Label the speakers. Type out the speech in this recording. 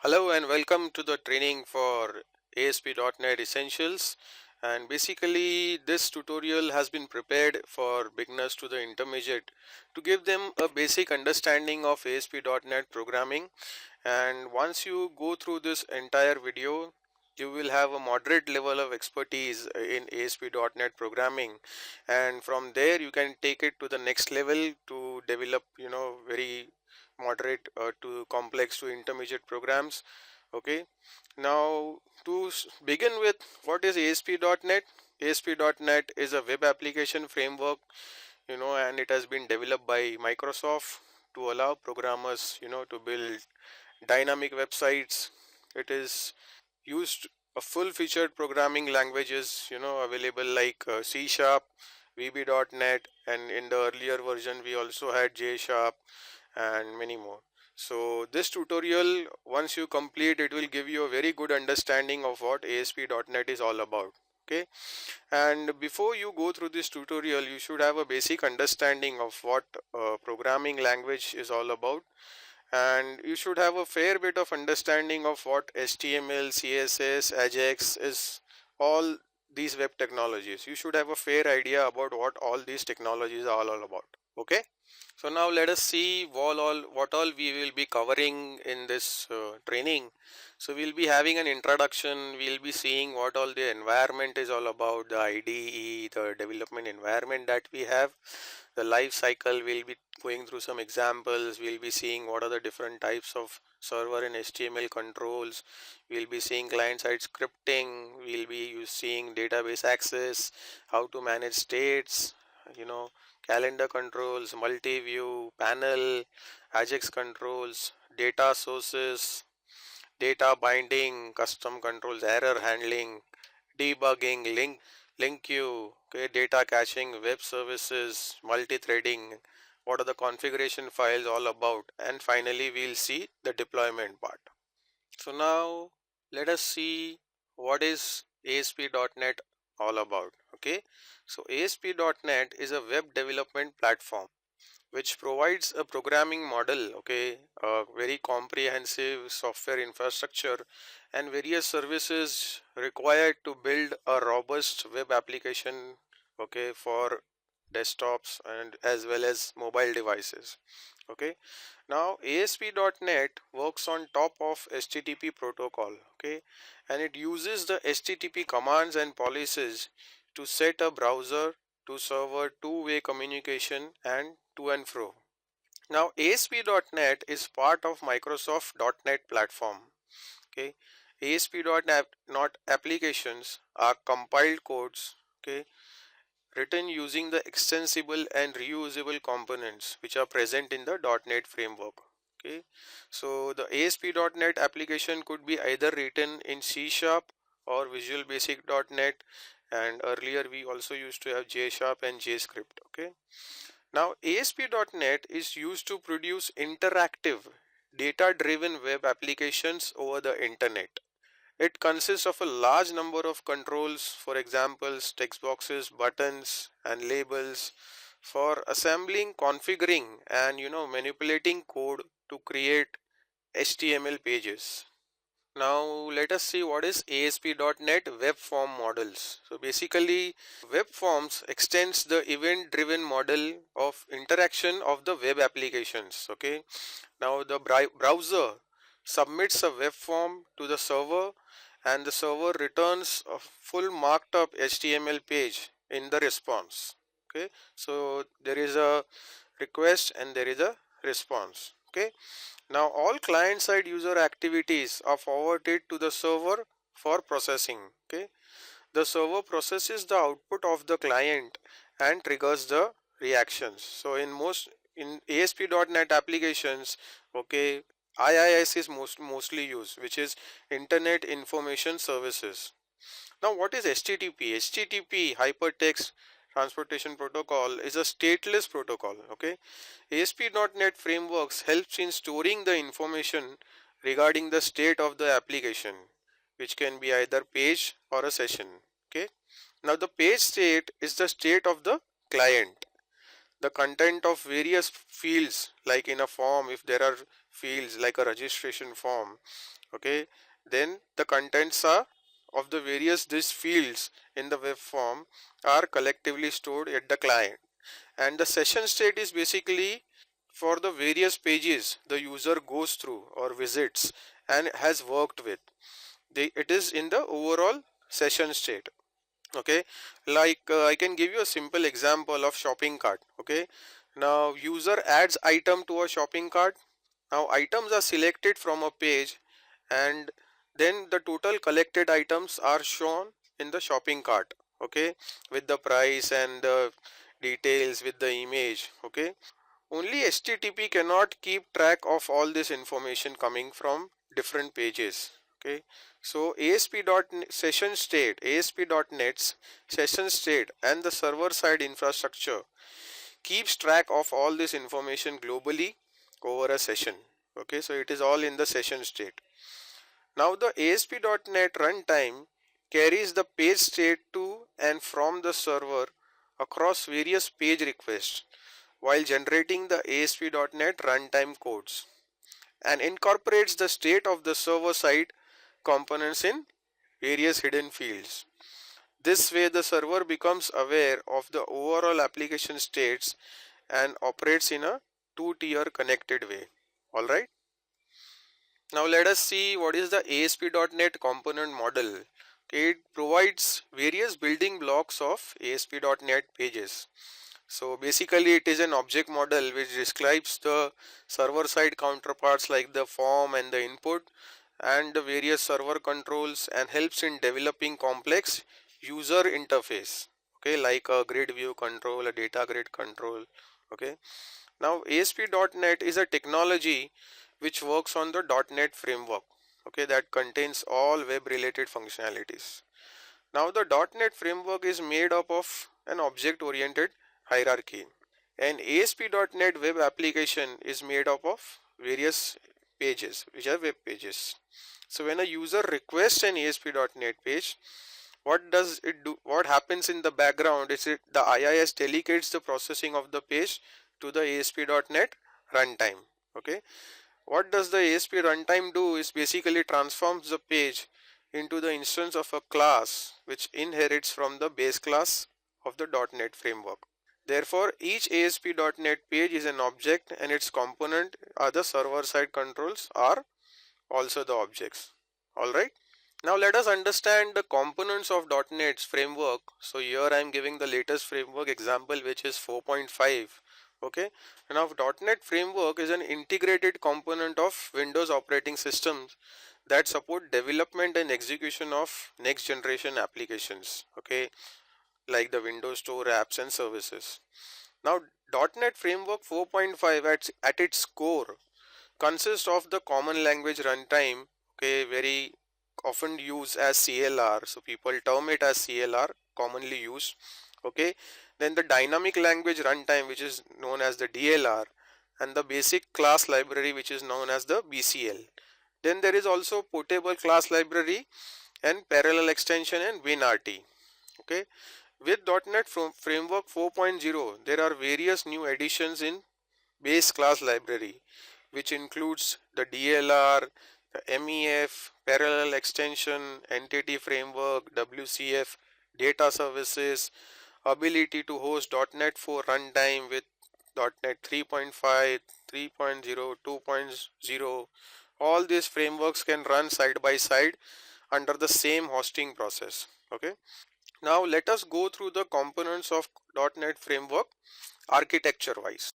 Speaker 1: Hello and welcome to the training for ASP .NET Essentials. And basically this tutorial has been prepared for beginners to the intermediate to give them a basic understanding of ASP .NET programming. And once you go through this entire video, you will have a moderate level of expertise in ASP .NET programming, and from there you can take it to the next level to develop very moderate to complex to intermediate programs. Okay, now to begin with, what is ASP.NET? ASP.NET is a web application framework, and it has been developed by Microsoft to allow programmers to build dynamic websites. It is used a full featured programming languages available like C sharp, VB.NET, and in the earlier version we also had J sharp and many more. So this tutorial, once you complete, it will give you a very good understanding of what ASP.NET is all about. Okay, and before you go through this tutorial, you should have a basic understanding of what programming language is all about, and you should have a fair bit of understanding of what HTML, CSS, Ajax is, all these web technologies. You should have a fair idea about what all these technologies are all about. Okay, so now let us see what all we will be covering in this training. So we'll be having an introduction, we'll be seeing what all the environment is all about, the IDE, the development environment that we have, the life cycle. We'll be going through some examples. We'll be seeing what are the different types of server and HTML controls. We'll be seeing client-side scripting. We'll be seeing database access, how to manage states, calendar controls, multi-view, panel, Ajax controls, data sources, data binding, custom controls, error handling, debugging, link queue, okay, data caching, web services, multi-threading, what are the configuration files all about, and finally we'll see the deployment part. So now let us see what is ASP.NET all about. Okay, so ASP.NET is a web development platform which provides a programming model, okay, a very comprehensive software infrastructure and various services required to build a robust web application, okay, for desktops and as well as mobile devices. Okay, now ASP.NET works on top of HTTP protocol, okay, and it uses the HTTP commands and policies to set a browser to server two-way communication and to and fro. Now ASP.NET is part of Microsoft .NET platform. Okay, ASP.NET applications are compiled codes, okay, written using the extensible and reusable components which are present in the .NET framework. Okay, so the ASP.NET application could be either written in C sharp or Visual Basic .NET, and earlier we also used to have J sharp and JScript. Okay, now ASP.NET is used to produce interactive data-driven web applications over the internet. It consists of a large number of controls, for example, text boxes, buttons, and labels for assembling, configuring, and manipulating code to create HTML pages. Now let us see what is ASP.NET Web Form models. So basically, web forms extends the event-driven model of interaction of the web applications. Okay. Now the browser submits a web form to the server, and the server returns a full marked up HTML page in the response. Okay, so there is a request and there is a response. Okay, now all client side user activities are forwarded to the server for processing. Okay, the server processes the output of the client and triggers the reactions. So in ASP.NET applications, okay, IIS is mostly used, which is Internet Information Services. Now what is HTTP? HTTP, Hypertext Transportation Protocol, is a stateless protocol. Okay, ASP.NET frameworks helps in storing the information regarding the state of the application, which can be either page or a session. Okay, now the page state is the state of the client. The content of various fields, like in a form, if there are fields like a registration form, okay, then the contents are of the various these fields in the web form are collectively stored at the client, and the session state is basically for the various pages the user goes through or visits and has worked with. It is in the overall session state. Okay, like I can give you a simple example of shopping cart. Okay, now user adds item to a shopping cart. Now items are selected from a page, and then the total collected items are shown in the shopping cart. Okay, with the price and the details with the image. Okay, only HTTP cannot keep track of all this information coming from different pages. Okay, so ASP.NET session state, ASP.NET's session state and the server side infrastructure keeps track of all this information globally over a session. Okay, so it is all in the session state. Now the ASP.NET runtime carries the page state to and from the server across various page requests while generating the ASP.NET runtime codes, and incorporates the state of the server side components in various hidden fields. This way the server becomes aware of the overall application states and operates in a two-tier connected way. Alright. Now let us see what is the ASP.NET component model. Okay, it provides various building blocks of ASP.NET pages. So basically it is an object model which describes the server side counterparts like the form and the input and the various server controls, and helps in developing complex user interface, okay, like a grid view control, a data grid control. Okay, now ASP.NET is a technology which works on the .NET framework, okay, that contains all web related functionalities. Now the .NET framework is made up of an object oriented hierarchy. An ASP.NET web application is made up of various pages which are web pages. So when a user requests an ASP.NET page, what does it do? What happens in the background is the IIS delegates the processing of the page to the ASP.NET runtime. Okay, what does the ASP runtime do is basically transforms the page into the instance of a class which inherits from the base class of the .NET framework. Therefore, each ASP.NET page is an object and its component are the server side controls are also the objects. Alright. Now let us understand the components of .NET's framework. So here I am giving the latest framework example which is 4.5. Okay. Now .NET framework is an integrated component of Windows operating systems that support development and execution of next generation applications. Okay, like the Windows Store apps and services. Now .NET Framework 4.5 at its core consists of the common language runtime, okay, very often used as CLR, so people term it as CLR, commonly used. Okay, then the dynamic language runtime which is known as the DLR, and the basic class library which is known as the BCL. Then there is also portable class library and parallel extension and WinRT. Okay, with .NET Framework 4.0 there are various new additions in base class library which includes the DLR, the MEF, parallel extension, entity framework, WCF, data services, ability to host .NET 4 runtime with .NET 3.5, 3.0, 2.0. All these frameworks can run side by side under the same hosting process. Okay. Now let us go through the components of .NET framework architecture wise.